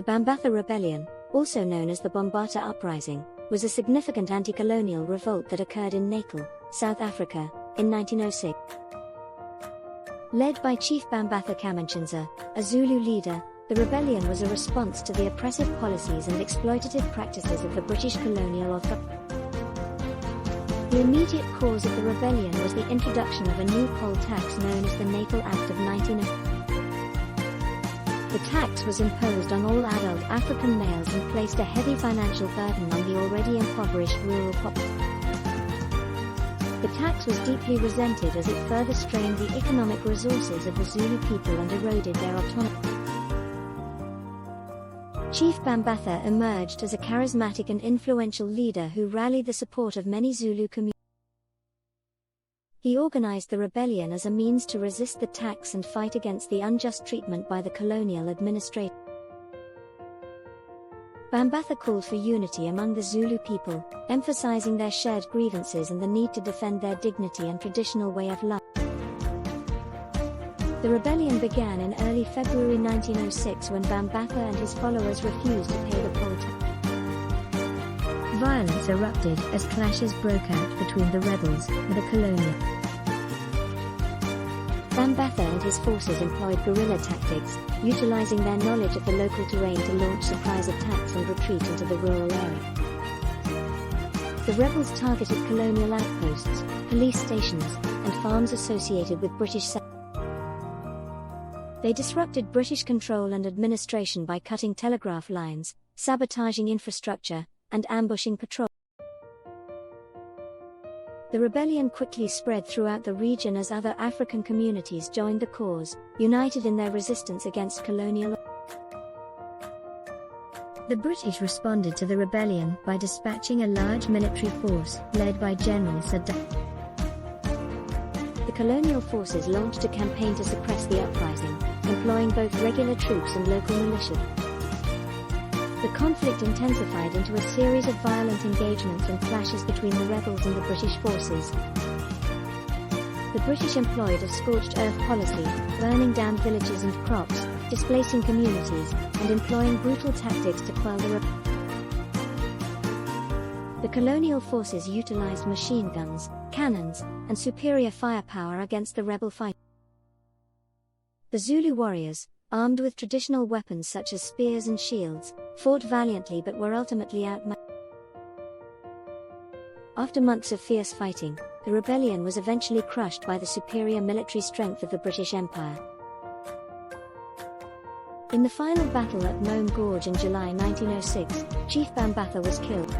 The Bambatha Rebellion, also known as the Bambatha Uprising, was a significant anti-colonial revolt that occurred in Natal, South Africa, in 1906. Led by Chief Bambatha Kamanchenza, a Zulu leader, the rebellion was a response to the oppressive policies and exploitative practices of the British colonial authority. The immediate cause of the rebellion was the introduction of a new poll tax known as the Natal Act of 1906. The tax was imposed on all adult African males and placed a heavy financial burden on the already impoverished rural population. The tax was deeply resented as it further strained the economic resources of the Zulu people and eroded their autonomy. Chief Bambatha emerged as a charismatic and influential leader who rallied the support of many Zulu communities. He organized the rebellion as a means to resist the tax and fight against the unjust treatment by the colonial administration. Bambatha called for unity among the Zulu people, emphasizing their shared grievances and the need to defend their dignity and traditional way of life. The rebellion began in early February 1906 when Bambatha and his followers refused to pay the poll tax. Violence erupted as clashes broke out between the rebels and the colonial. Bambatha and his forces employed guerrilla tactics, utilizing their knowledge of the local terrain to launch surprise attacks and retreat into the rural area. The rebels targeted colonial outposts, police stations, and farms associated with British settlers. They disrupted British control and administration by cutting telegraph lines, sabotaging infrastructure, and ambushing patrols. The rebellion quickly spread throughout the region as other African communities joined the cause, united in their resistance against colonial. The British responded to the rebellion by dispatching a large military force, led by General Sadat. The colonial forces launched a campaign to suppress the uprising, employing both regular troops and local militia. The conflict intensified into a series of violent engagements and clashes between the rebels and the British forces. The British employed a scorched earth policy, burning down villages and crops, displacing communities, and employing brutal tactics to quell the rebellion. The colonial forces utilized machine guns, cannons, and superior firepower against the rebel fighters. The Zulu warriors, armed with traditional weapons such as spears and shields, fought valiantly but were ultimately outmatched. After months of fierce fighting, the rebellion was eventually crushed by the superior military strength of the British Empire. In the final battle at Mome Gorge in July 1906, Chief Bambatha was killed.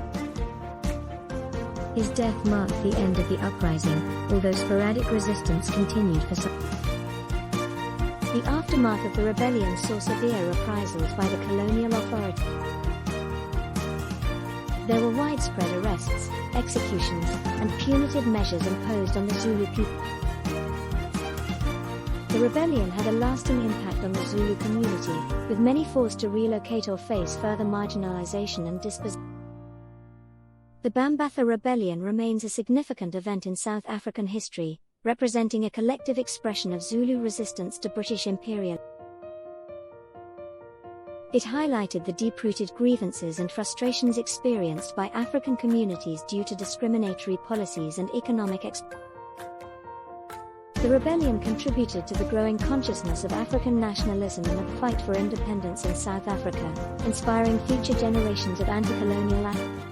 His death marked the end of the uprising, although sporadic resistance continued for some. The aftermath of the rebellion saw severe reprisals by the colonial authority. There were widespread arrests, executions, and punitive measures imposed on the Zulu people. The rebellion had a lasting impact on the Zulu community, with many forced to relocate or face further marginalization and dispossession. The Bambatha Rebellion remains a significant event in South African history, representing a collective expression of Zulu resistance to British imperialism. It highlighted the deep-rooted grievances and frustrations experienced by African communities due to discriminatory policies and economic exploitation. The rebellion contributed to the growing consciousness of African nationalism and the fight for independence in South Africa, inspiring future generations of anti-colonial activists.